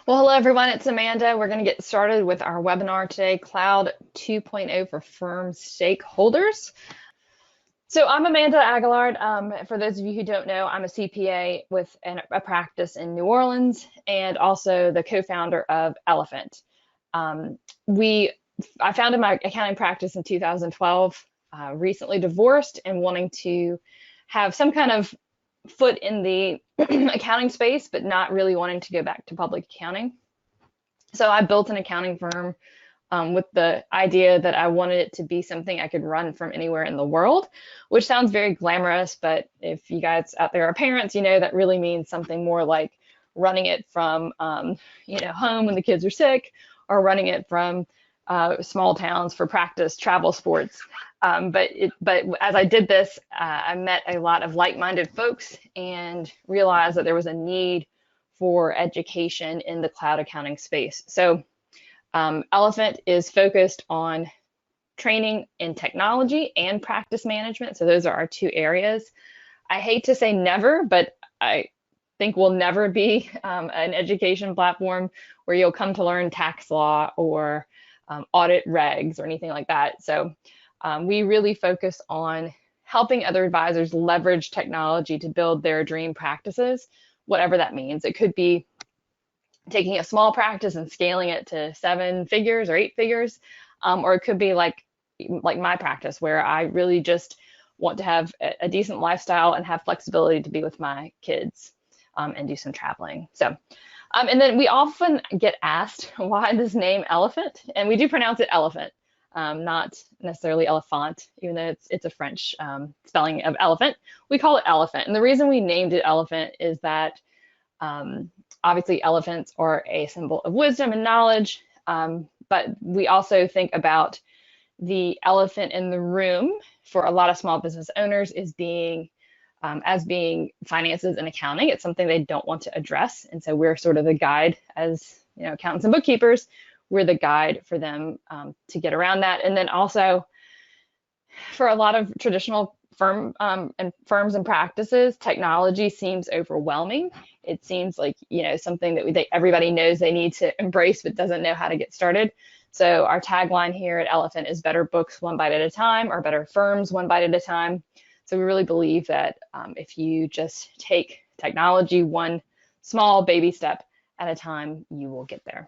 Well, hello everyone, it's Amanda. We're going to get started with our webinar today, Cloud 2.0 for Firm Stakeholders. So I'm Amanda Aguillard. For those of you who don't know, I'm a CPA with a practice in New Orleans and also the co-founder of Elephant. I founded my accounting practice in 2012, recently divorced and wanting to have some kind of foot in the accounting space, but not really wanting to go back to public accounting. So I built an accounting firm with the idea that I wanted it to be something I could run from anywhere in the world, which sounds very glamorous, but if you guys out there are parents, you know that really means something more like running it from home when the kids are sick, or running it from small towns for practice, travel sports. But as I did this, I met a lot of like-minded folks and realized that there was a need for education in the cloud accounting space. So Elephant is focused on training in technology and practice management. So those are our two areas. I hate to say never, but I think we'll never be an education platform where you'll come to learn tax law or audit regs or anything like that. So we really focus on helping other advisors leverage technology to build their dream practices, whatever that means. It could be taking a small practice and scaling it to 7 figures or 8 figures, or it could be like my practice where I really just want to have a decent lifestyle and have flexibility to be with my kids and do some traveling. So, and then we often get asked why this name Elephant, and we do pronounce it elephant, not necessarily elephant, even though it's a French spelling of elephant. We call it elephant, and the reason we named it elephant is that obviously elephants are a symbol of wisdom and knowledge, but we also think about the elephant in the room for a lot of small business owners is being finances and accounting. It's something they don't want to address, and so we're sort of the guide as accountants and bookkeepers. We're the guide for them to get around that. And then also for a lot of traditional firms and practices, technology seems overwhelming. It seems like something that everybody knows they need to embrace but doesn't know how to get started. So our tagline here at Elephant is better books one bite at a time, or better firms one bite at a time. So we really believe that if you just take technology one small baby step at a time, you will get there.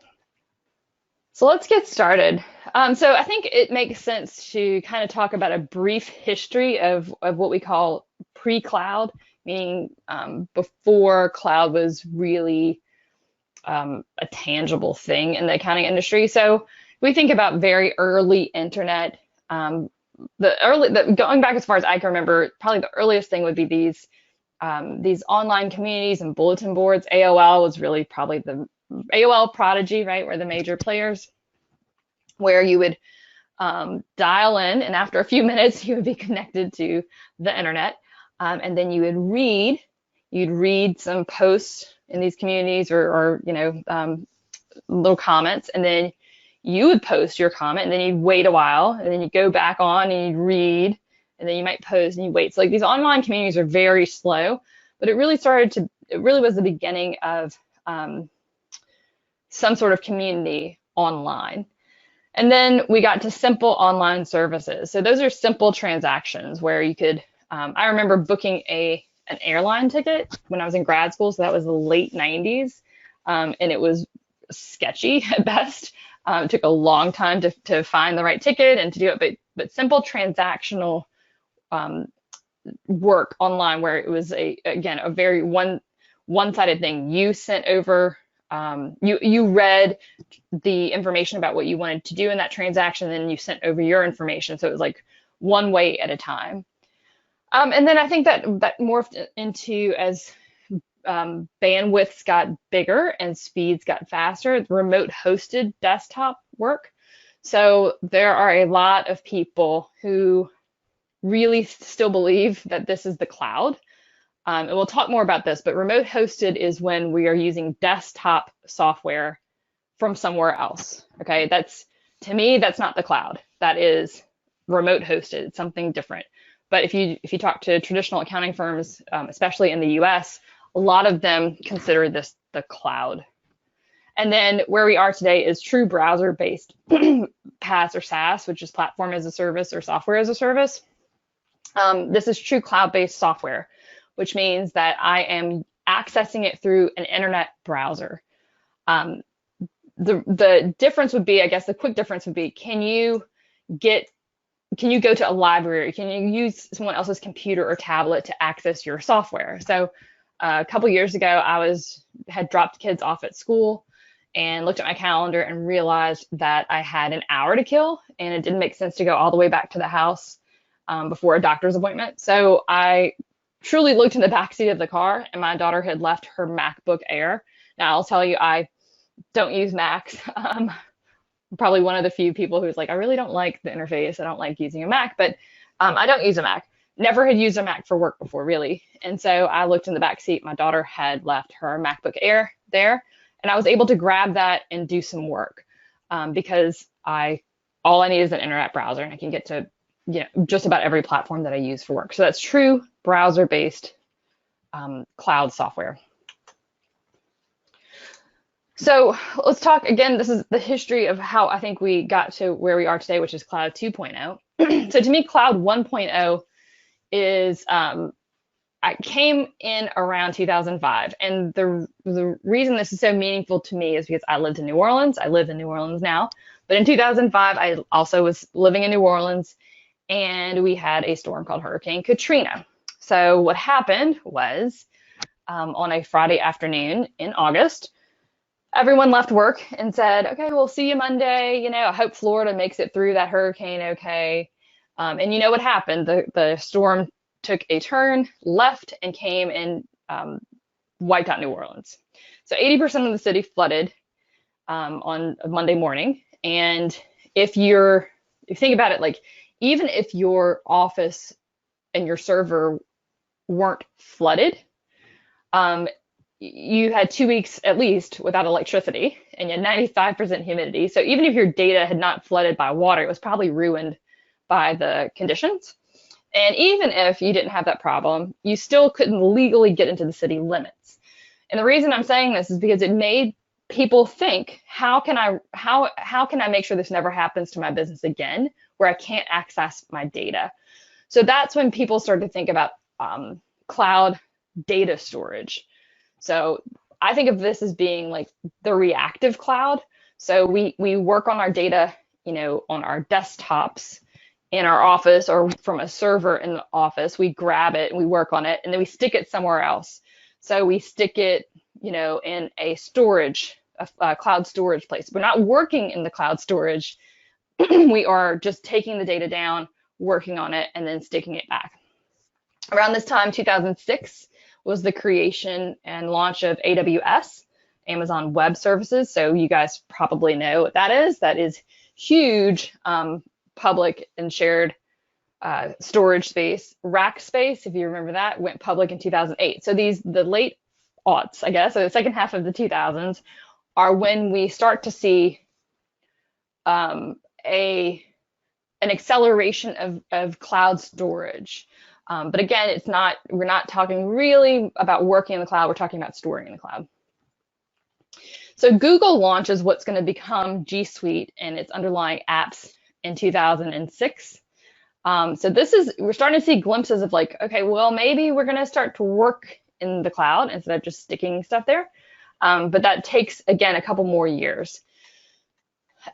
So let's get started. So I think it makes sense to kind of talk about a brief history of what we call pre-cloud, meaning before cloud was really a tangible thing in the accounting industry. So we think about very early internet. Going back as far as I can remember, probably the earliest thing would be these online communities and bulletin boards. AOL was really probably the AOL Prodigy, right, were the major players, where you would dial in, and after a few minutes, you would be connected to the internet, and then you'd read some posts in these communities or little comments, and then you would post your comment, and then you'd wait a while, and then you go back on and you'd read, and then you might post and you wait. So like these online communities are very slow, but it really was the beginning of some sort of community online. And then we got to simple online services. So those are simple transactions where you could, I remember booking an airline ticket when I was in grad school. So that was the late 90s. And it was sketchy at best. It took a long time to find the right ticket and to do it, but simple transactional work online where it was a very one-sided thing. You sent over, you read the information about what you wanted to do in that transaction, and then you sent over your information. So it was like one way at a time. And then I think that morphed into, as bandwidths got bigger and speeds got faster, remote hosted desktop work. So there are a lot of people who really still believe that this is the cloud. And we'll talk more about this, but remote hosted is when we are using desktop software from somewhere else. Okay, to me, that's not the cloud. That is remote hosted. It's something different. But if you talk to traditional accounting firms, especially in the US, a lot of them consider this the cloud. And then where we are today is true browser-based PaaS or SaaS, which is platform as a service or software as a service. This is true cloud-based software, which means that I am accessing it through an internet browser. The difference would be, I guess the quick difference would be, can you go to a library? Can you use someone else's computer or tablet to access your software? So a couple years ago, I had dropped kids off at school and looked at my calendar and realized that I had an hour to kill, and it didn't make sense to go all the way back to the house before a doctor's appointment. So I truly looked in the backseat of the car, and my daughter had left her MacBook Air. Now, I'll tell you, I don't use Macs. Probably one of the few people who's like, I really don't like the interface. I don't like using a Mac, but I don't use a Mac. Never had used a Mac for work before, really. And so I looked in the back seat. My daughter had left her MacBook Air there, and I was able to grab that and do some work because all I need is an internet browser, and I can get to just about every platform that I use for work. So that's true browser-based cloud software. So let's talk again. This is the history of how I think we got to where we are today, which is Cloud 2.0. So to me, Cloud 1.0 is I came in around 2005, and the reason this is so meaningful to me is because I lived in New Orleans. I live in New Orleans now, but in 2005, I also was living in New Orleans, and we had a storm called Hurricane Katrina. So what happened was on a Friday afternoon in August, everyone left work and said, okay, we'll see you Monday. I hope Florida makes it through that hurricane okay. And you know what happened? The storm took a turn left and came and wiped out New Orleans. So 80% of the city flooded on a Monday morning. And if you think about it, like even if your office and your server weren't flooded, you had 2 weeks at least without electricity, and you had 95% humidity. So even if your data had not flooded by water, it was probably ruined by the conditions. And even if you didn't have that problem, you still couldn't legally get into the city limits. And the reason I'm saying this is because it made people think, how can I make sure this never happens to my business again, where I can't access my data? So that's when people started to think about cloud data storage. So I think of this as being like the reactive cloud. So we work on our data, on our desktops in our office or from a server in the office. We grab it and we work on it, and then we stick it somewhere else. So we stick it, in a storage, a cloud storage place. We're not working in the cloud storage. We are just taking the data down, working on it, and then sticking it back. Around this time, 2006, was the creation and launch of AWS, Amazon Web Services. So you guys probably know what that is. That is huge public and shared storage space. Rackspace, if you remember that, went public in 2008. So the late aughts, I guess, so the second half of the 2000s, are when we start to see an acceleration of cloud storage. But again, we're not talking really about working in the cloud, we're talking about storing in the cloud. So Google launches what's going to become G Suite and its underlying apps in 2006. So we're starting to see glimpses of like, okay, well, maybe we're going to start to work in the cloud instead of just sticking stuff there. But that takes, again, a couple more years.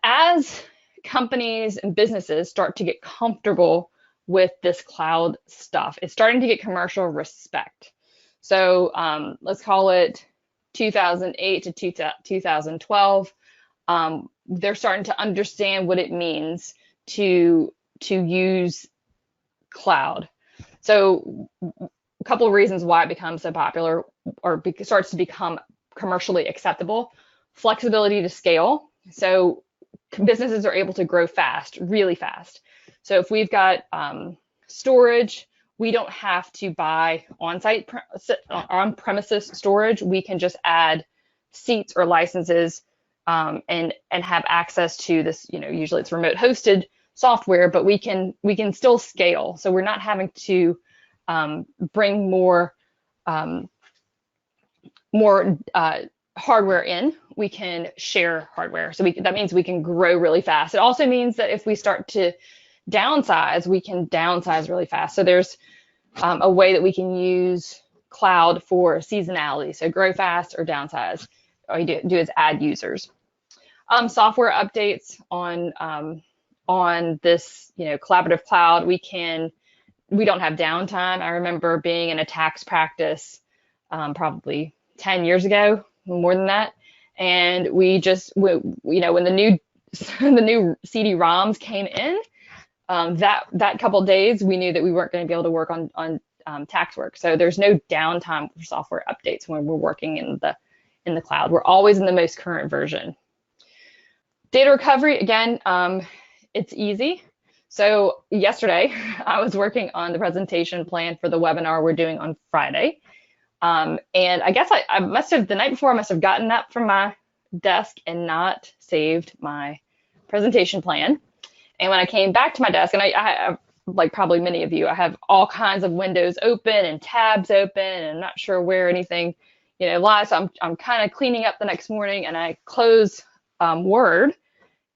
As companies and businesses start to get comfortable with this cloud stuff, it's starting to get commercial respect. So let's call it 2008 to 2012. They're starting to understand what it means to use cloud. So a couple of reasons why it becomes so popular or starts to become commercially acceptable: flexibility to scale. So businesses are able to grow fast, really fast. So if we've got storage, we don't have to buy on-premises storage. We can just add seats or licenses and have access to this. Usually it's remote hosted software, but we can still scale. So we're not having to bring more hardware in, we can share hardware. So that means we can grow really fast. It also means that if we start to downsize, we can downsize really fast. So there's a way that we can use cloud for seasonality. So grow fast or downsize. All you do is add users. Software updates on this, collaborative cloud. We don't have downtime. I remember being in a tax practice probably 10 years ago, more than that, and when the new the new CD-ROMs came in, that couple days we knew that we weren't going to be able to work on tax work. So there's no downtime for software updates when we're working in the cloud. We're always in the most current version. Data recovery, again, it's easy. So yesterday, I was working on the presentation plan for the webinar we're doing on Friday. And I guess I must have, the night before, I must have gotten up from my desk and not saved my presentation plan. And when I came back to my desk, and I like probably many of you, I have all kinds of windows open and tabs open, and I'm not sure where anything, lies. So I'm kind of cleaning up the next morning, and I close Word,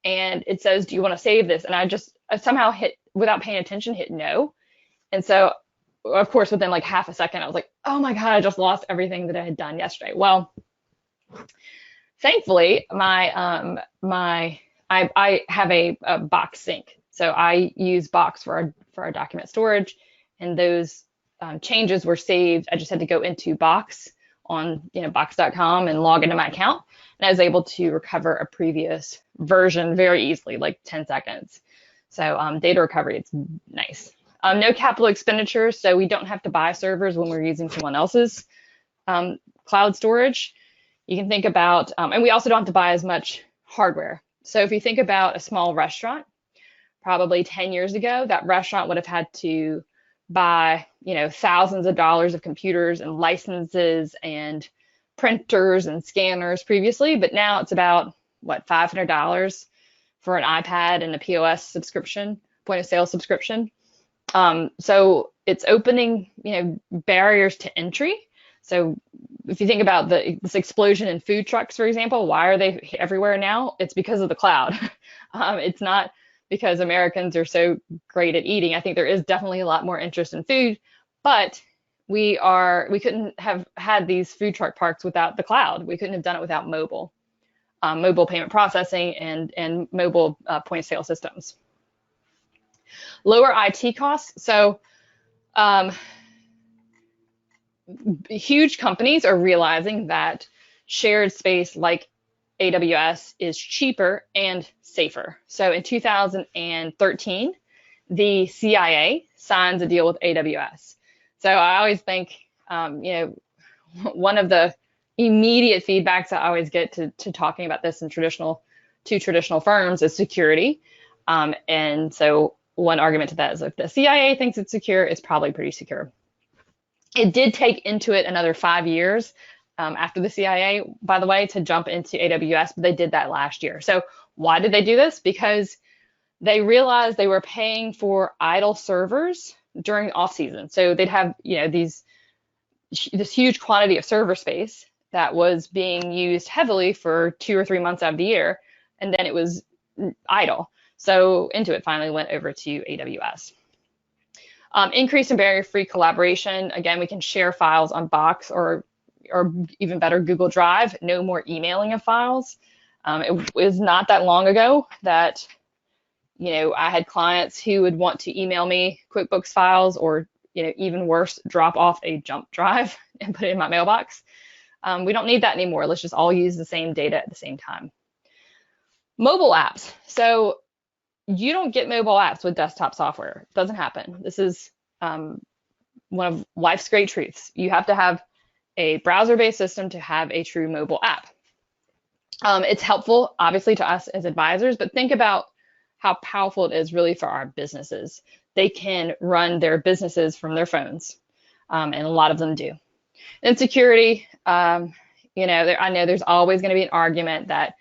and it says, "Do you want to save this?" And I somehow without paying attention, hit no. And so, of course, within like half a second, I was like, "Oh my God, I just lost everything that I had done yesterday." Well, thankfully, I have a Box sync. So I use Box for our document storage, and those changes were saved. I just had to go into Box on box.com and log into my account, and I was able to recover a previous version very easily, like 10 seconds. So data recovery, it's nice. No capital expenditures, so we don't have to buy servers when we're using someone else's cloud storage. You can think about, and we also don't have to buy as much hardware. So if you think about a small restaurant, probably 10 years ago, that restaurant would have had to buy, thousands of dollars of computers and licenses and printers and scanners previously, but now it's about, $500 for an iPad and a POS subscription, point of sale subscription. So it's opening, barriers to entry. So if you think about this explosion in food trucks, for example, why are they everywhere now? It's because of the cloud. It's not because Americans are so great at eating. I think there is definitely a lot more interest in food, but we couldn't have had these food truck parks without the cloud. We couldn't have done it without mobile payment processing and mobile point of sale systems. Lower IT costs. So huge companies are realizing that shared space like AWS is cheaper and safer. So in 2013, the CIA signs a deal with AWS. So I always think, one of the immediate feedbacks I always get to talking about this in traditional firms is security. And so one argument to that is if the CIA thinks it's secure, it's probably pretty secure. It did take Intuit another 5 years after the CIA, by the way, to jump into AWS, but they did that last year. So why did they do this? Because they realized they were paying for idle servers during off season. So they'd have, this huge quantity of server space that was being used heavily for 2 or 3 months out of the year, and then it was idle. So Intuit finally went over to AWS. Increase in barrier-free collaboration. Again, we can share files on Box or even better, Google Drive. No more emailing of files. It was not that long ago that, I had clients who would want to email me QuickBooks files or, even worse, drop off a jump drive and put it in my mailbox. We don't need that anymore. Let's just all use the same data at the same time. Mobile apps. So you don't get mobile apps with desktop software. It doesn't happen. This is one of life's great truths. You have to have a browser-based system to have a true mobile app. It's helpful, obviously, to us as advisors, but think about how powerful it is really for our businesses. They can run their businesses from their phones, and a lot of them do. And security, I know there's always going to be an argument that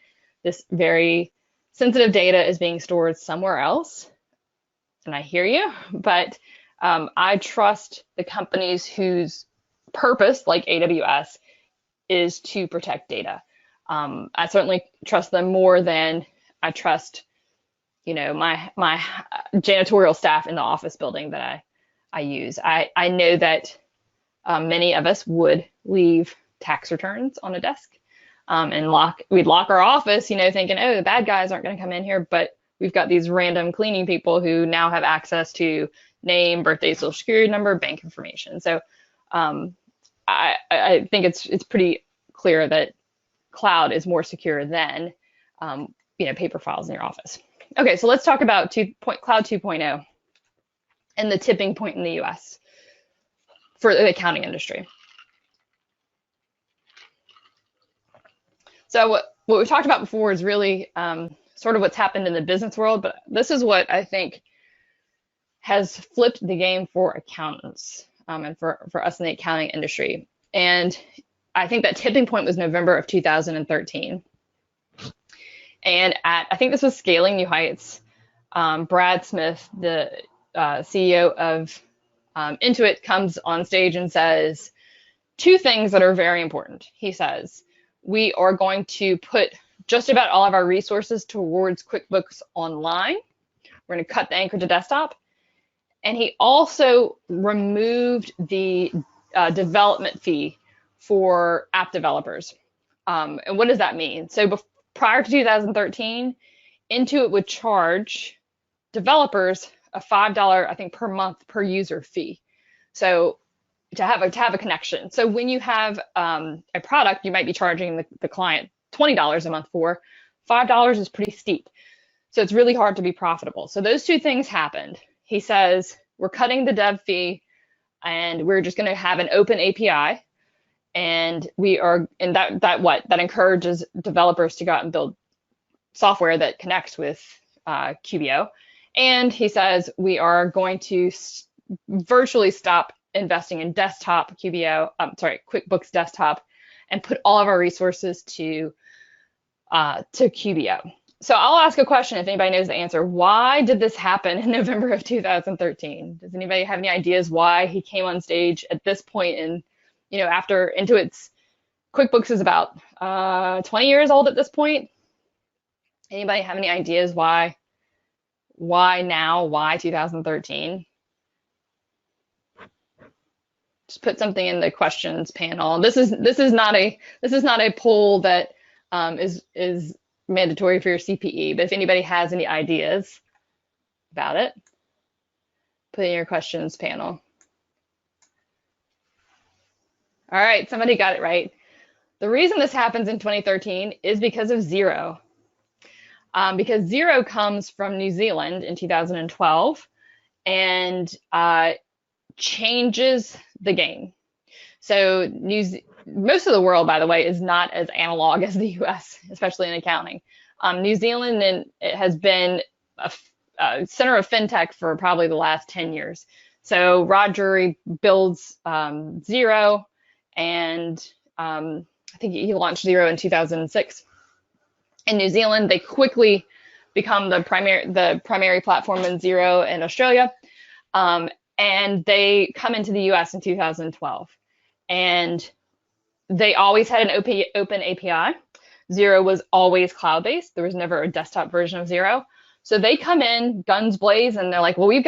this very sensitive data is being stored somewhere else, and I hear you, but I trust the companies whose purpose, like AWS, is to protect data. I certainly trust them more than I trust, my janitorial staff in the office building that I use. I know that many of us would leave tax returns on a desk, and we'd lock our office, thinking, oh, the bad guys aren't going to come in here, but we've got these random cleaning people who now have access to name, birthday, social security number, bank information. So I think it's pretty clear that cloud is more secure than paper files in your office. Okay, so let's talk about Cloud 2.0 and the tipping point in the US for the accounting industry. So what we've talked about before is really sort of what's happened in the business world, but this is what I think has flipped the game for accountants and for us in the accounting industry. And I think that tipping point was November of 2013. And I think this was scaling new heights. Brad Smith, the CEO of Intuit, comes on stage and says two things that are very important. He says, we are going to put just about all of our resources towards QuickBooks Online. We're going to cut the anchor to desktop. And he also removed the development fee for app developers. And what does that mean? So prior to 2013, Intuit would charge developers a $5, I think, per month per user fee. So to have a connection. So when you have a product, you might be charging the client $20 a month for. $5 is pretty steep. So it's really hard to be profitable. So those two things happened. He says, we're cutting the dev fee and we're just going to have an open API. And that encourages developers to go out and build software that connects with QBO. And he says, we are going to virtually stop investing in QuickBooks Desktop, and put all of our resources to QBO. So I'll ask a question if anybody knows the answer. Why did this happen in November of 2013? Does anybody have any ideas why he came on stage at this point in, after Intuit's QuickBooks is about 20 years old at this point? Anybody have any ideas why now? Why 2013? Just put something in the questions panel. This is not a poll that is mandatory for your CPE, but if anybody has any ideas about it, put in your questions panel. All right, somebody got it right. The reason this happens in 2013 is because of Xero. Because Xero comes from New Zealand in 2012 and changes the game. So most of the world, by the way, is not as analog as the US, especially in accounting. New Zealand it has been a center of fintech for probably the last 10 years. So Rod Drury builds Xero, and I think he launched Xero in 2006. In New Zealand, they quickly become the primary platform in Xero in Australia, and they come into the US in 2012. And they always had an open API. Xero was always cloud-based. There was never a desktop version of Xero. So they come in guns blaze, and they're like, well, we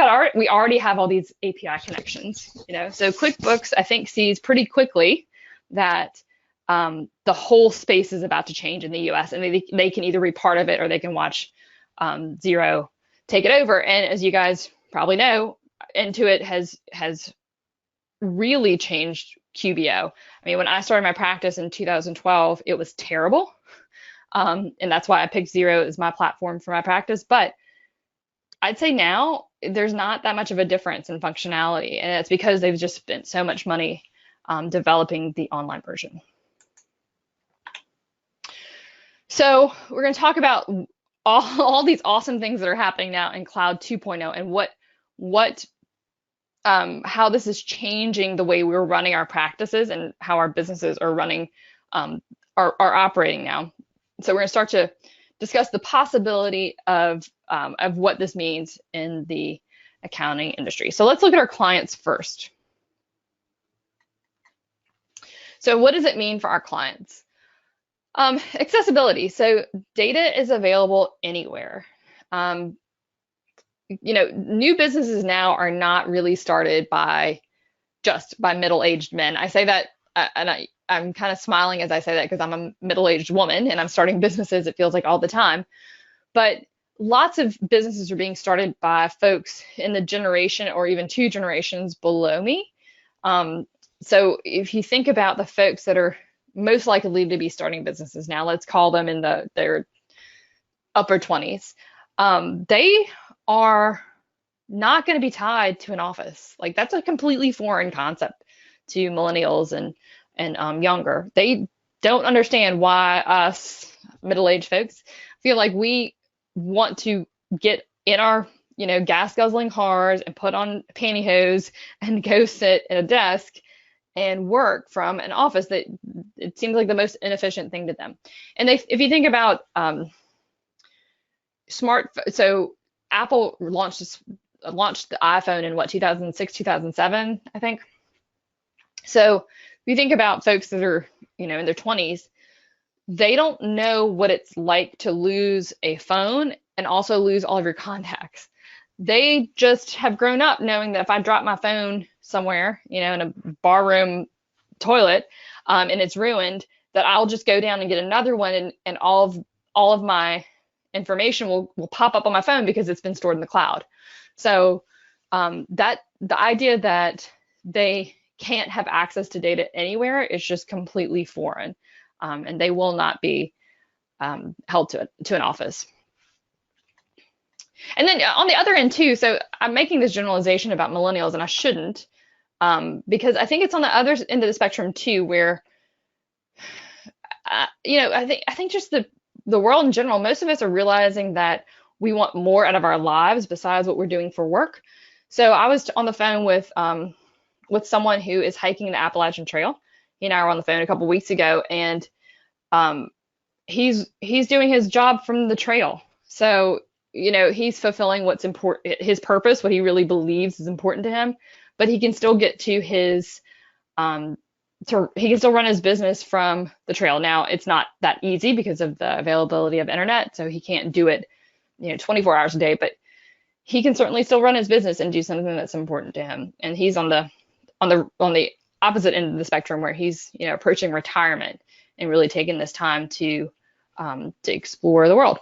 already have all these API connections, So QuickBooks, I think, sees pretty quickly that the whole space is about to change in the US, and they can either be part of it or they can watch Xero take it over. And as you guys probably know, Intuit has really changed QBO. I mean, when I started my practice in 2012, it was terrible. And that's why I picked Xero as my platform for my practice. But I'd say now there's not that much of a difference in functionality. And it's because they've just spent so much money developing the online version. So we're going to talk about all these awesome things that are happening now in Cloud 2.0 and how this is changing the way we're running our practices and how our businesses are running, are operating now. So we're going to start to discuss the possibility of what this means in the accounting industry. So let's look at our clients first. So what does it mean for our clients? Accessibility. So data is available anywhere. Um, New businesses now are not really started by just by middle-aged men. I say that, and I'm kind of smiling as I say that because I'm a middle-aged woman and I'm starting businesses, it feels like all the time. But lots of businesses are being started by folks in the generation or even two generations below me. Um, so if you think about the folks that are most likely to be starting businesses now, let's call them in their upper 20s, they are not going to be tied to an office. Like that's a completely foreign concept to millennials and younger. They don't understand why us middle-aged folks feel like we want to get in our, gas guzzling cars and put on pantyhose and go sit at a desk and work from an office. That it seems like the most inefficient thing to them. And if you think about so Apple launched the iPhone in what, 2006, 2007, I think. So if you think about folks that are, in their 20s, they don't know what it's like to lose a phone and also lose all of your contacts. They just have grown up knowing that if I drop my phone somewhere, in a barroom toilet, and it's ruined, that I'll just go down and get another one, and all of my information will pop up on my phone because it's been stored in the cloud. So that the idea that they can't have access to data anywhere is just completely foreign, and they will not be held to an office. And then on the other end too, so I'm making this generalization about millennials, and I shouldn't, because I think it's on the other end of the spectrum too, where I think just the world in general, most of us are realizing that we want more out of our lives besides what we're doing for work. So I was on the phone with someone who is hiking the Appalachian Trail. He and I were on the phone a couple weeks ago, and he's doing his job from the trail. So he's fulfilling what's important, his purpose, what he really believes is important to him, but he can still get to his he can still run his business from the trail. Now, it's not that easy because of the availability of internet, so he can't do it, 24 hours a day, but he can certainly still run his business and do something that's important to him. And he's on the opposite end of the spectrum, where he's, approaching retirement and really taking this time to explore the world.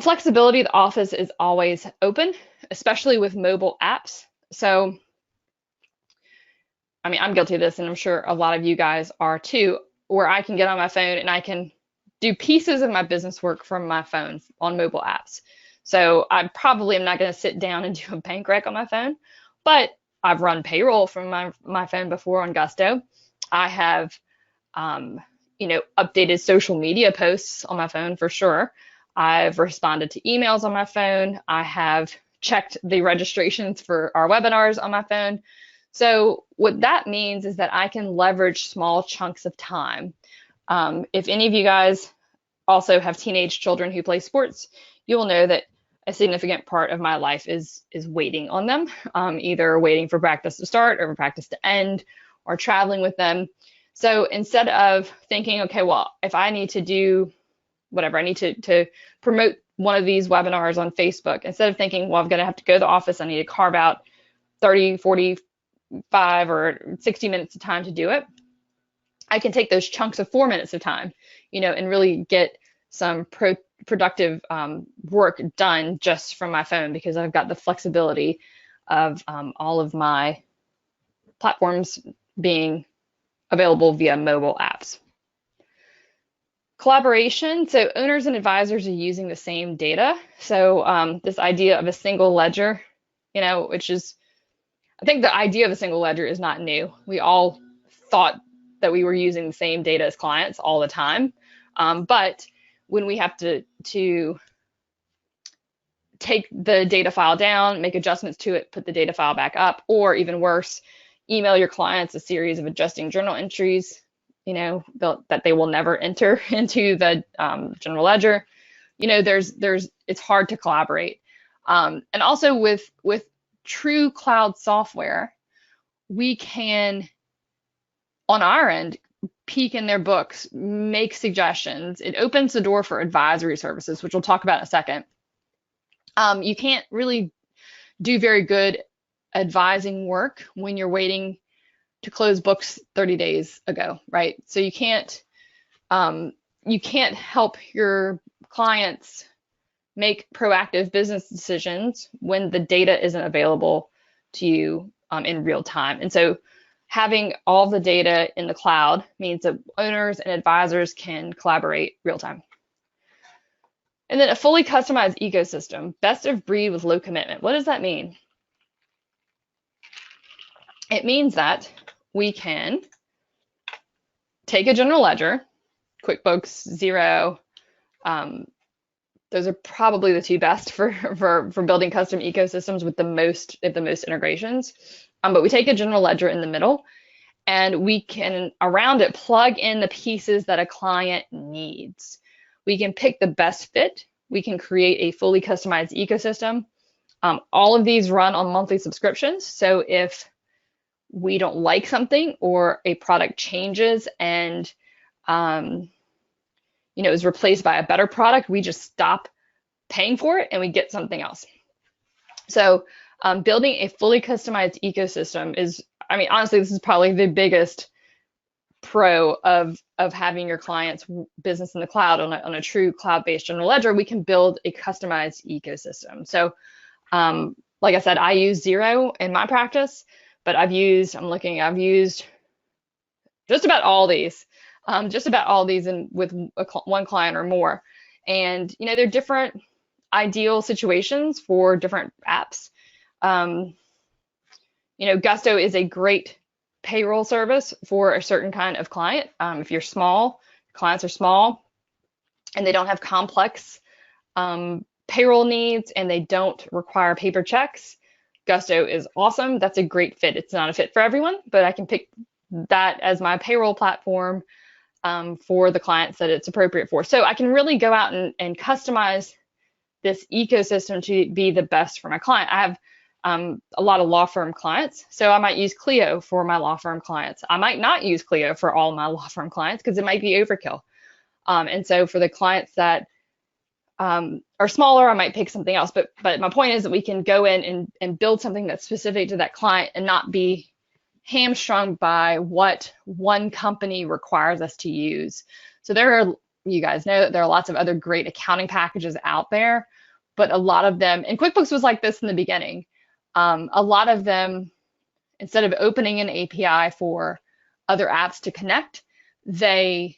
Flexibility, the office is always open, especially with mobile apps. So I mean, I'm guilty of this, and I'm sure a lot of you guys are too, where I can get on my phone and I can do pieces of my business work from my phone on mobile apps. So I probably am not going to sit down and do a bank rec on my phone, but I've run payroll from my phone before on Gusto. I have, updated social media posts on my phone for sure. I've responded to emails on my phone. I have checked the registrations for our webinars on my phone. So what that means is that I can leverage small chunks of time. If any of you guys also have teenage children who play sports, you will know that a significant part of my life is waiting on them, either waiting for practice to start or for practice to end, or traveling with them. So instead of thinking, okay, well, if I need to do whatever, I need to promote one of these webinars on Facebook, instead of thinking, well, I'm going to have to go to the office, I need to carve out 30, 45 or 60 minutes of time to do it, I can take those chunks of 4 minutes of time, and really get some productive work done just from my phone, because I've got the flexibility of all of my platforms being available via mobile apps. Collaboration, so owners and advisors are using the same data. So this idea of a single ledger, which is, I think the idea of a single ledger is not new. We all thought that we were using the same data as clients all the time. But when we have to take the data file down, make adjustments to it, put the data file back up, or even worse, email your clients a series of adjusting journal entries, that they will never enter into the general ledger, it's hard to collaborate. And also with true cloud software, we can, on our end, peek in their books, make suggestions. It opens the door for advisory services, which we'll talk about in a second. You can't really do very good advising work when you're waiting to close books 30 days ago, right? So you can't help your clients make proactive business decisions when the data isn't available to you in real time. And so having all the data in the cloud means that owners and advisors can collaborate real time. And then a fully customized ecosystem, best of breed with low commitment. What does that mean? It means that we can take a general ledger, QuickBooks, Xero. Those are probably the two best for building custom ecosystems with the most integrations. But we take a general ledger in the middle, and we can, around it, plug in the pieces that a client needs. We can pick the best fit. We can create a fully customized ecosystem. All of these run on monthly subscriptions. So if we don't like something or a product changes and is replaced by a better product, we just stop paying for it and we get something else. So building a fully customized ecosystem is, honestly, this is probably the biggest pro of having your clients' business in the cloud on a true cloud-based general ledger. We can build a customized ecosystem. So like I said, I use Xero in my practice, but I've used just about all these with one client or more. And, they're different ideal situations for different apps. Gusto is a great payroll service for a certain kind of client. If you're small, clients are small, and they don't have complex payroll needs, and they don't require paper checks, Gusto is awesome. That's a great fit. It's not a fit for everyone, but I can pick that as my payroll platform for the clients that it's appropriate for. So I can really go out and customize this ecosystem to be the best for my client. I have a lot of law firm clients, so I might use Clio for my law firm clients. I might not use Clio for all my law firm clients because it might be overkill. And so for the clients that are smaller, I might pick something else. But my point is that we can go in and build something that's specific to that client and not be hamstrung by what one company requires us to use. So you guys know that there are lots of other great accounting packages out there, but a lot of them, and QuickBooks was like this in the beginning, a lot of them, instead of opening an API for other apps to connect, they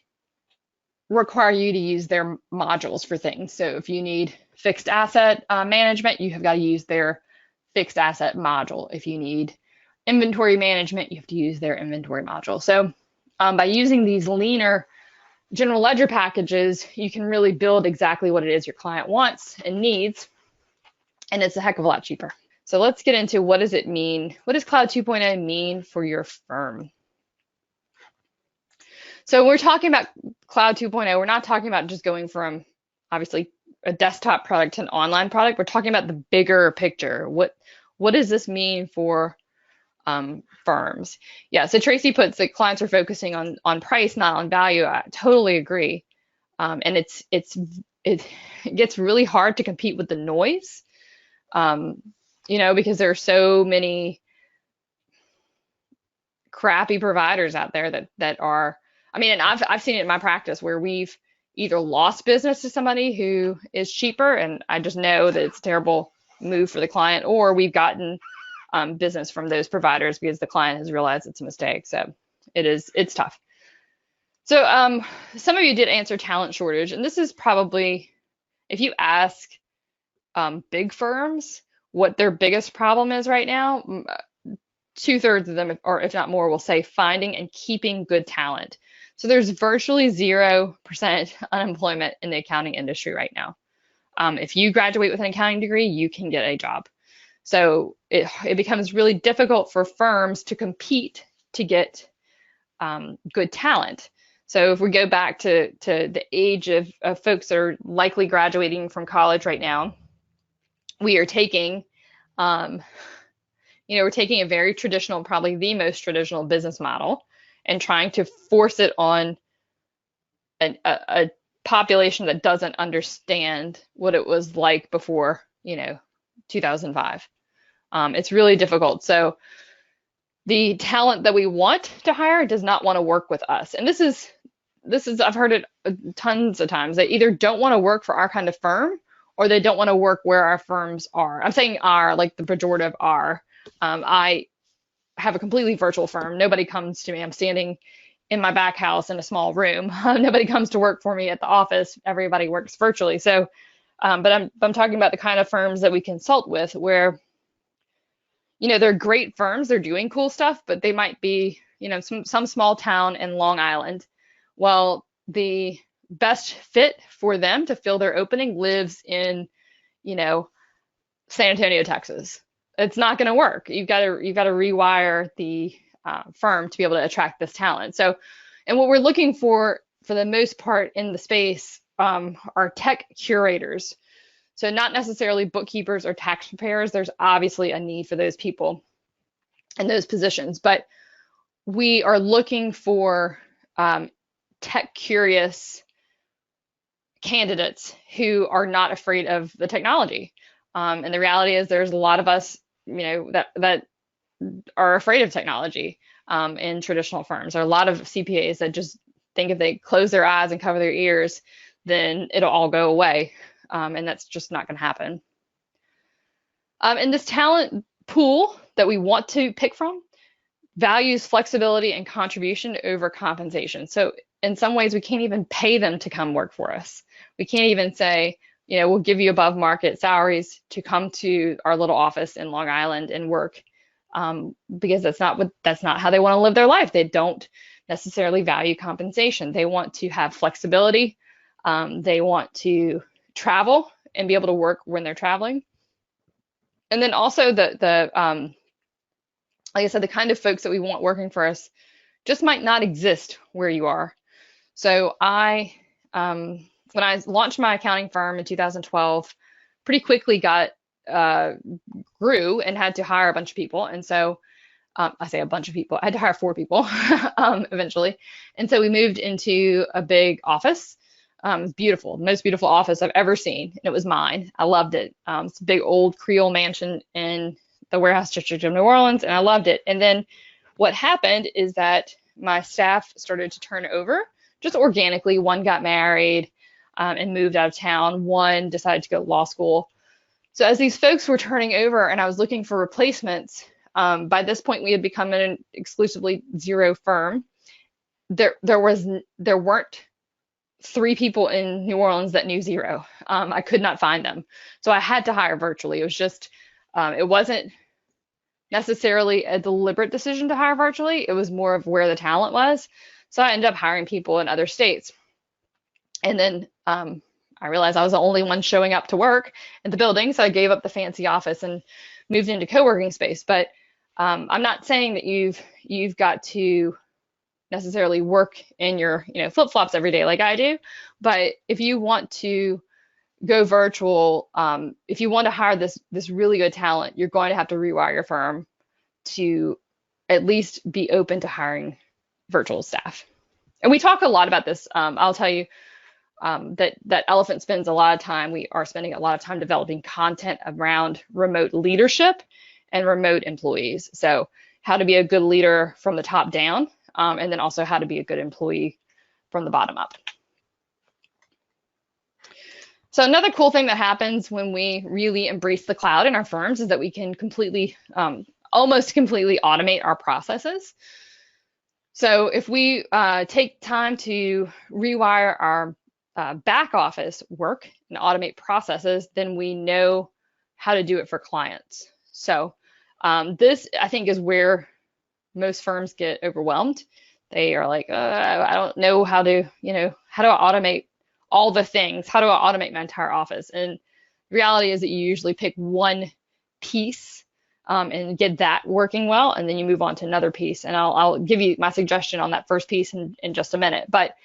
require you to use their modules for things. So if you need fixed asset management, you have got to use their fixed asset module. If you need inventory management, you have to use their inventory module. So by using these leaner general ledger packages, you can really build exactly what it is your client wants and needs, and it's a heck of a lot cheaper. So let's get into what does it mean? What does Cloud 2.0 mean for your firm? So we're talking about Cloud 2.0. We're not talking about just going from, obviously, a desktop product to an online product. We're talking about the bigger picture. What does this mean for firms? Yeah, so Tracy puts that clients are focusing on price, not on value. I totally agree. And it gets really hard to compete with the noise, because there are so many crappy providers out there that are, and I've seen it in my practice where we've either lost business to somebody who is cheaper, and I just know that it's a terrible move for the client, or we've gotten business from those providers because the client has realized it's a mistake. So it's tough. So some of you did answer talent shortage, and this is probably, if you ask big firms what their biggest problem is right now, 2/3 of them, or if not more, will say finding and keeping good talent. So there's virtually 0% unemployment in the accounting industry right now. If you graduate with an accounting degree, you can get a job. So it becomes really difficult for firms to compete to get good talent. So if we go back to the age of folks that are likely graduating from college right now, we are taking, we're taking a very traditional, probably the most traditional business model, and trying to force it on a population that doesn't understand what it was like before, 2005. It's really difficult. So the talent that we want to hire does not want to work with us. And this is I've heard it tons of times. They either don't want to work for our kind of firm or they don't want to work where our firms are. I'm saying our, like the pejorative are. I have a completely virtual firm. Nobody comes to me. I'm standing in my back house in a small room. Nobody comes to work for me at the office. Everybody works virtually. So, but I'm talking about the kind of firms that we consult with where, they're great firms. They're doing cool stuff, but they might be, some small town in Long Island. Well, the best fit for them to fill their opening lives in, San Antonio, Texas. It's not going to work. You've got to rewire the firm to be able to attract this talent. So, and what we're looking for the most part in the space are tech curators. So not necessarily bookkeepers or tax preparers. There's obviously a need for those people in those positions, but we are looking for tech curious candidates who are not afraid of the technology. And the reality is there's a lot of us, that are afraid of technology in traditional firms. There are a lot of CPAs that just think if they close their eyes and cover their ears, then it'll all go away. And that's just not going to happen. And this talent pool that we want to pick from values flexibility and contribution over compensation. So in some ways, we can't even pay them to come work for us. We can't even say, we'll give you above market salaries to come to our little office in Long Island and work, because that's not how they want to live their life. They don't necessarily value compensation. They want to have flexibility. They want to travel and be able to work when they're traveling. And then also like I said, the kind of folks that we want working for us just might not exist where you are. So when I launched my accounting firm in 2012, pretty quickly grew and had to hire a bunch of people. And so I say a bunch of people, I had to hire 4 people eventually. And so we moved into a big office. It was beautiful, the most beautiful office I've ever seen. And it was mine. I loved it. It's a big old Creole mansion in the Warehouse District of New Orleans, and I loved it. And then what happened is that my staff started to turn over just organically. One got married and moved out of town. One decided to go to law school. So as these folks were turning over and I was looking for replacements, by this point we had become an exclusively zero firm. There weren't 3 people in New Orleans that knew zero. I could not find them. So I had to hire virtually. It was just, it wasn't necessarily a deliberate decision to hire virtually. It was more of where the talent was. So I ended up hiring people in other states. And then I realized I was the only one showing up to work at the building. So I gave up the fancy office and moved into co-working space. But I'm not saying that you've got to necessarily work in your flip-flops every day like I do. But if you want to go virtual, if you want to hire this really good talent, you're going to have to rewire your firm to at least be open to hiring virtual staff. And we talk a lot about this. I'll tell you that Elephant spends a lot of time, we are spending a lot of time developing content around remote leadership and remote employees. So how to be a good leader from the top down, and then also how to be a good employee from the bottom up. So another cool thing that happens when we really embrace the cloud in our firms is that we can almost completely automate our processes. So if we take time to rewire our back office work and automate processes, then we know how to do it for clients. So this, I think, is where most firms get overwhelmed. They are like, I don't know how to I automate all the things? How do I automate my entire office? And the reality is that you usually pick one piece and get that working well, and then you move on to another piece. And I'll give you my suggestion on that first piece in just a minute. But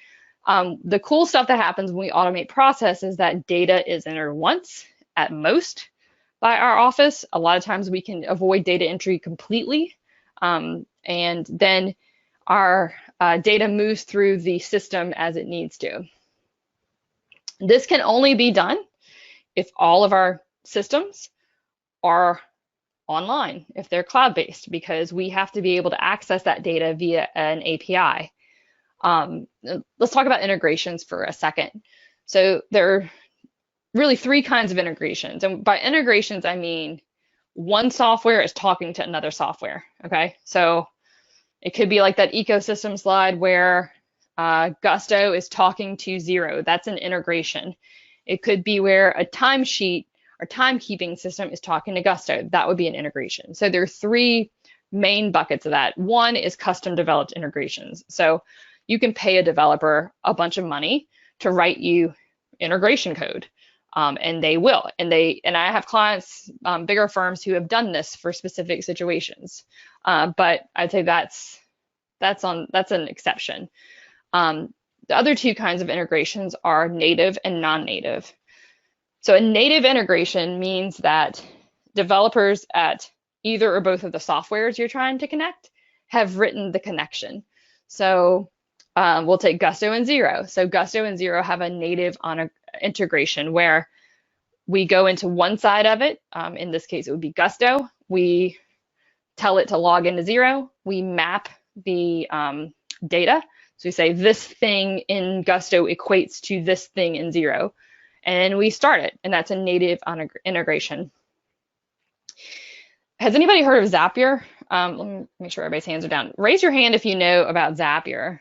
the cool stuff that happens when we automate process is that data is entered once at most by our office. A lot of times we can avoid data entry completely. And then our data moves through the system as it needs to. This can only be done if all of our systems are online, if they're cloud-based, because we have to be able to access that data via an API. Let's talk about integrations for a second. So there are really three kinds of integrations. And by integrations, I mean one software is talking to another software, okay? So it could be like that ecosystem slide where Gusto is talking to Xero. That's an integration. It could be where a timesheet or timekeeping system is talking to Gusto. That would be an integration. So there are three main buckets of that. One is custom developed integrations. So you can pay a developer a bunch of money to write you integration code. And they will. And I have clients, bigger firms who have done this for specific situations. But I'd say that's an exception. The other two kinds of integrations are native and non-native. So a native integration means that developers at either or both of the softwares you're trying to connect have written the connection. So we'll take Gusto and Xero. So Gusto and Xero have a native integration where we go into one side of it. In this case, it would be Gusto. We tell it to log into Xero. We map the data. So we say this thing in Gusto equates to this thing in Xero. And we start it, and that's a native integration. Has anybody heard of Zapier? Let me make sure everybody's hands are down. Raise your hand if you know about Zapier.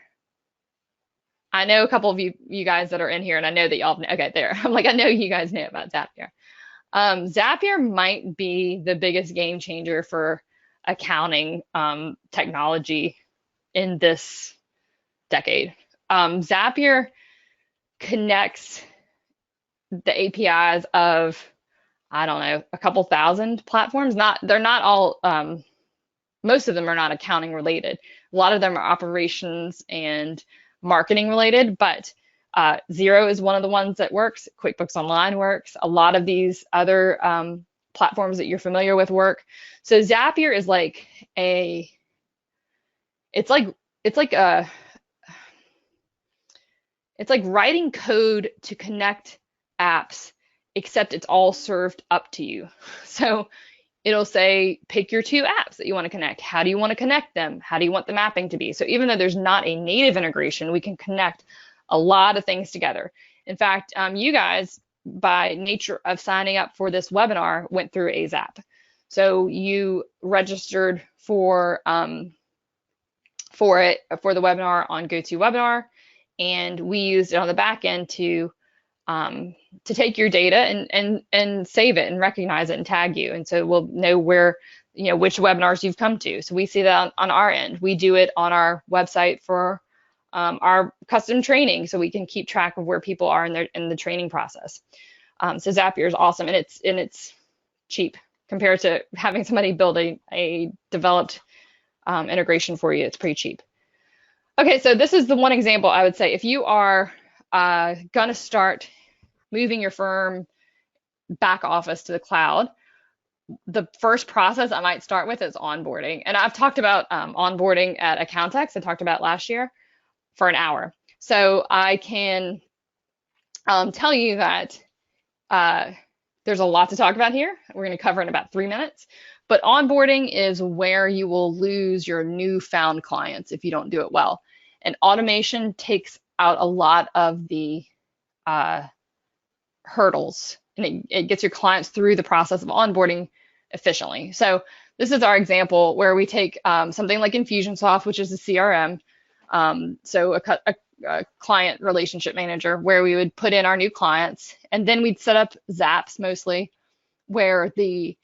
I know a couple of you guys that are in here, and I know that y'all know. Okay, there. I'm like, I know you guys know about Zapier. Zapier might be the biggest game changer for accounting technology in this decade. Zapier connects the APIs of, I don't know, a couple thousand platforms. They're not all, most of them are not accounting related. A lot of them are operations and marketing related, but Xero is one of the ones that works. QuickBooks Online works. A lot of these other platforms that you're familiar with work. So Zapier is like it's like writing code to connect apps, except it's all served up to you. So it'll say, pick your two apps that you want to connect. How do you want to connect them? How do you want the mapping to be? So even though there's not a native integration, we can connect a lot of things together. In fact, you guys, by nature of signing up for this webinar, went through a Zap. So you registered for the webinar on GoToWebinar, and we used it on the back end to take your data and save it and recognize it and tag you. And so we'll know where, which webinars you've come to. So we see that on our end. We do it on our website for our custom training, so we can keep track of where people are in the training process. So Zapier is awesome, and it's cheap compared to having somebody build a developed integration for you. It's pretty cheap. Okay, so this is the one example I would say if you are going to start moving your firm back office to the cloud, the first process I might start with is onboarding. And I've talked about onboarding at Accountex. I talked about last year for an hour. So I can tell you that there's a lot to talk about here. We're going to cover in about 3 minutes. But onboarding is where you will lose your newfound clients if you don't do it well. And automation takes out a lot of the hurdles, and it gets your clients through the process of onboarding efficiently. So this is our example where we take something like Infusionsoft, which is a CRM, so a client relationship manager, where we would put in our new clients, and then we'd set up Zaps mostly, where the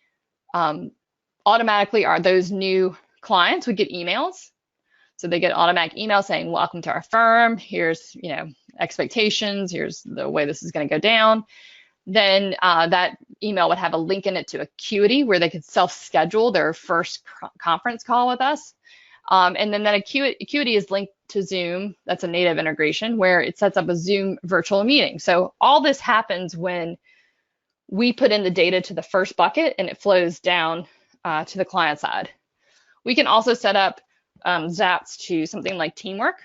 automatically those new clients would get emails. So they get automatic email saying, welcome to our firm. Here's, expectations. Here's the way this is going to go down. Then that email would have a link in it to Acuity, where they could self-schedule their first conference call with us. And then that Acuity is linked to Zoom. That's a native integration where it sets up a Zoom virtual meeting. So all this happens when we put in the data to the first bucket and it flows down to the client side. We can also set up Zaps to something like Teamwork,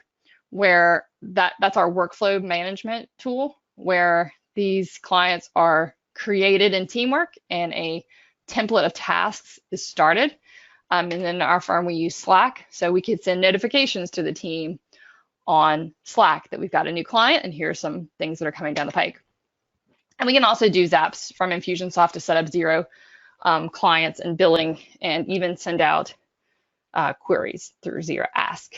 where that's our workflow management tool, where these clients are created in Teamwork and a template of tasks is started. And then in our firm, we use Slack, so we could send notifications to the team on Slack that we've got a new client and here's some things that are coming down the pike. And we can also do Zaps from Infusionsoft to set up Xero clients and billing, and even send out queries through Xero Ask.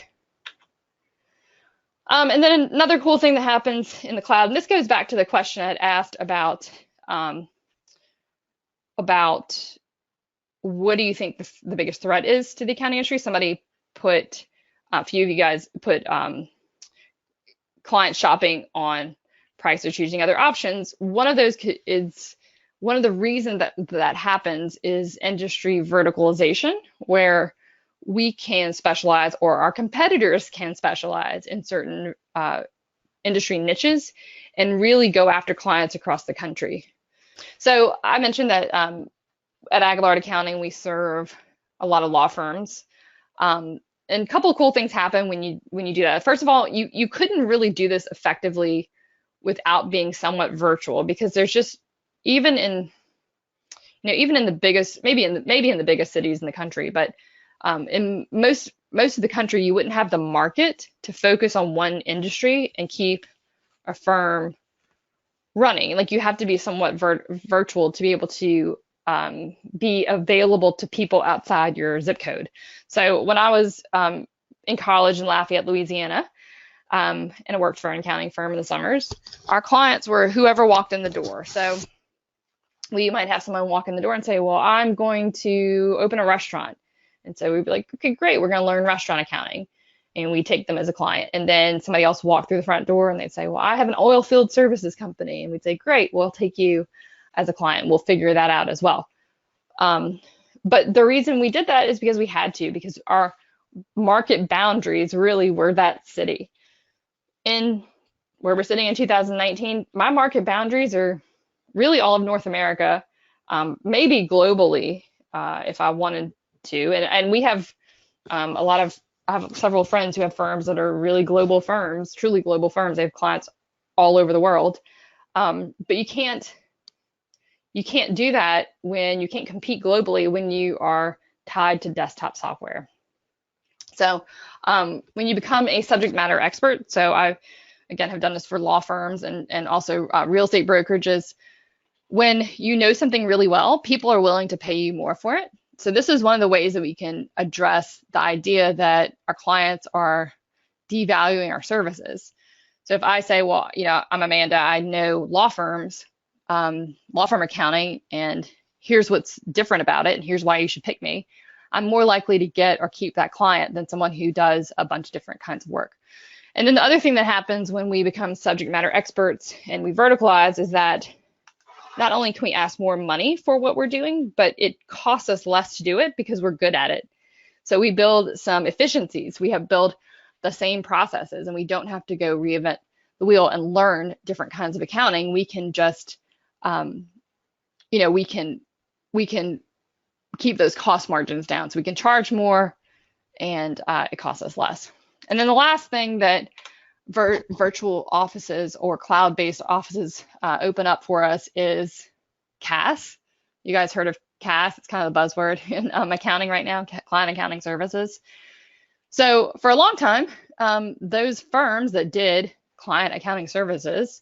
And then another cool thing that happens in the cloud, and this goes back to the question I had asked about what do you think the biggest threat is to the accounting industry? Somebody put, a few of you guys put client shopping on price or choosing other options. One of those is, one of the reasons that happens is industry verticalization, where we can specialize, or our competitors can specialize in certain industry niches and really go after clients across the country. So I mentioned that at Aguillard Accounting, we serve a lot of law firms. And a couple of cool things happen when you do that. First of all, you couldn't really do this effectively without being somewhat virtual, because there's just, even in the biggest, maybe in the biggest cities in the country, but in most of the country, you wouldn't have the market to focus on one industry and keep a firm running. Like, you have to be somewhat virtual to be able to be available to people outside your zip code. So when I was in college in Lafayette, Louisiana, and I worked for an accounting firm in the summers, our clients were whoever walked in the door. So we might have someone walk in the door and say, well, I'm going to open a restaurant. And so we'd be like, okay, great, we're going to learn restaurant accounting. And we take them as a client. And then somebody else walked through the front door and they'd say, well, I have an oil field services company. And we'd say, great, we'll take you as a client. We'll figure that out as well. But the reason we did that is because we had to, because our market boundaries really were that city. In where we're sitting in 2019, my market boundaries are really all of North America, maybe globally, if I wanted to. And we have I have several friends who have firms that are really global firms, truly global firms. They have clients all over the world. But you can't do that when you can't compete globally when you are tied to desktop software. So when you become a subject matter expert, so I, again, have done this for law firms and also real estate brokerages, when you know something really well, people are willing to pay you more for it. So this is one of the ways that we can address the idea that our clients are devaluing our services. So if I say, well, I'm Amanda, I know law firm accounting, and here's what's different about it, and here's why you should pick me, I'm more likely to get or keep that client than someone who does a bunch of different kinds of work. And then the other thing that happens when we become subject matter experts and we verticalize is that not only can we ask more money for what we're doing, but it costs us less to do it because we're good at it. So we build some efficiencies. We have built the same processes, and we don't have to go reinvent the wheel and learn different kinds of accounting. We can just, we can keep those cost margins down. So we can charge more and it costs us less. And then the last thing that virtual offices or cloud-based offices open up for us is CAS. You guys heard of CAS? It's kind of a buzzword in accounting right now, client accounting services. So for a long time, those firms that did client accounting services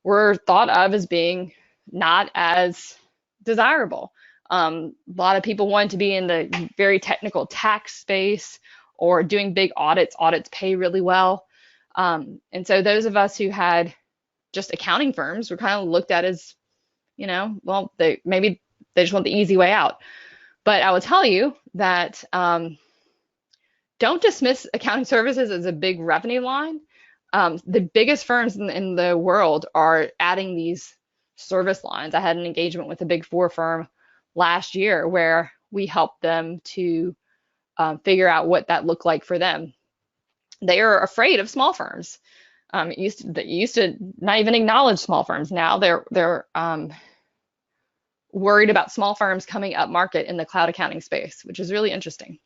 were thought of as being not as desirable. A lot of people wanted to be in the very technical tax space or doing big audits. Audits pay really well. And so those of us who had just accounting firms were kind of looked at as, well, maybe they just want the easy way out. But I will tell you that don't dismiss accounting services as a big revenue line. The biggest firms in the world are adding these service lines. I had an engagement with a Big Four firm last year where we helped them to figure out what that looked like for them. They are afraid of small firms. They used to not even acknowledge small firms. Now they're worried about small firms coming up market in the cloud accounting space, which is really interesting.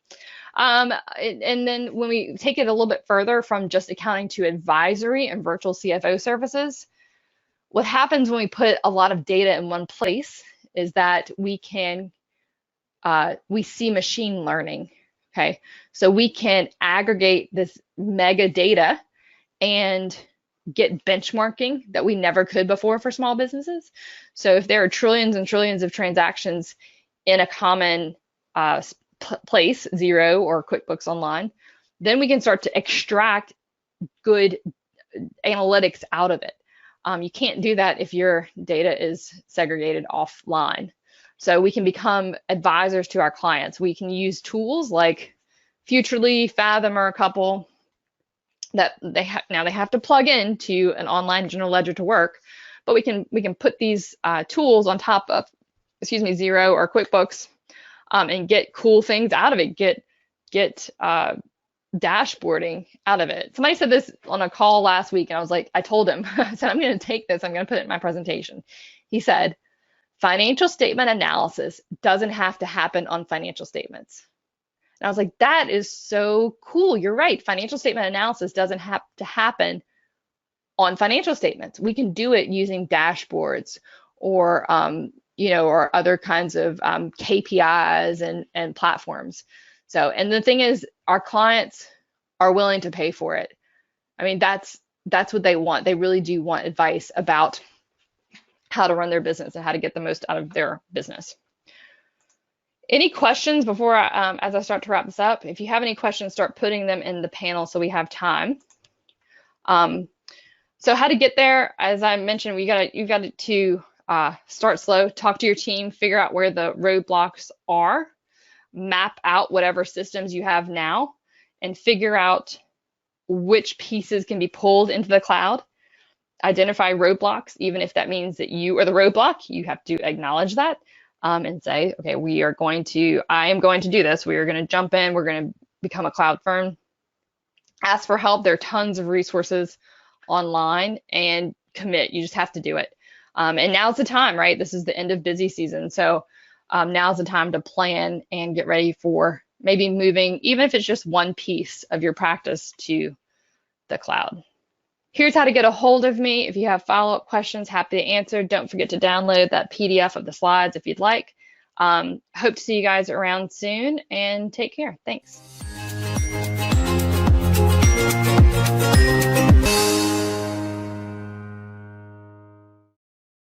And then when we take it a little bit further from just accounting to advisory and virtual CFO services, what happens when we put a lot of data in one place is that we see machine learning. Okay, so we can aggregate this mega data and get benchmarking that we never could before for small businesses. So if there are trillions and trillions of transactions in a common place, Xero or QuickBooks Online, then we can start to extract good analytics out of it. You can't do that if your data is segregated offline. So we can become advisors to our clients. We can use tools like Futurely, Fathom, or a couple that now they have to plug into an online general ledger to work, but we can put these tools on top of, Xero or QuickBooks, and get cool things out of it. Get dashboarding out of it. Somebody said this on a call last week, and I was like, I told him, I said, I'm going to take this, I'm going to put it in my presentation. He said, financial statement analysis doesn't have to happen on financial statements. And I was like, that is so cool. You're right. Financial statement analysis doesn't have to happen on financial statements. We can do it using dashboards or, or other kinds of KPIs and platforms. So, and the thing is, our clients are willing to pay for it. I mean, that's what they want. They really do want advice about how to run their business and how to get the most out of their business. Any questions before as I start to wrap this up? If you have any questions, start putting them in the panel so we have time. So how to get there, as I mentioned, you've got to start slow, talk to your team, figure out where the roadblocks are, map out whatever systems you have now, and figure out which pieces can be pulled into the cloud. Identify roadblocks, even if that means that you are the roadblock, you have to acknowledge that and say, okay, I am going to do this. We are going to jump in. We're going to become a cloud firm. Ask for help. There are tons of resources online, and commit. You just have to do it. And now's the time, right? This is the end of busy season. So now's the time to plan and get ready for maybe moving, even if it's just one piece of your practice, to the cloud. Here's how to get a hold of me. If you have follow-up questions, happy to answer. Don't forget to download that PDF of the slides if you'd like. Hope to see you guys around soon, and take care. Thanks.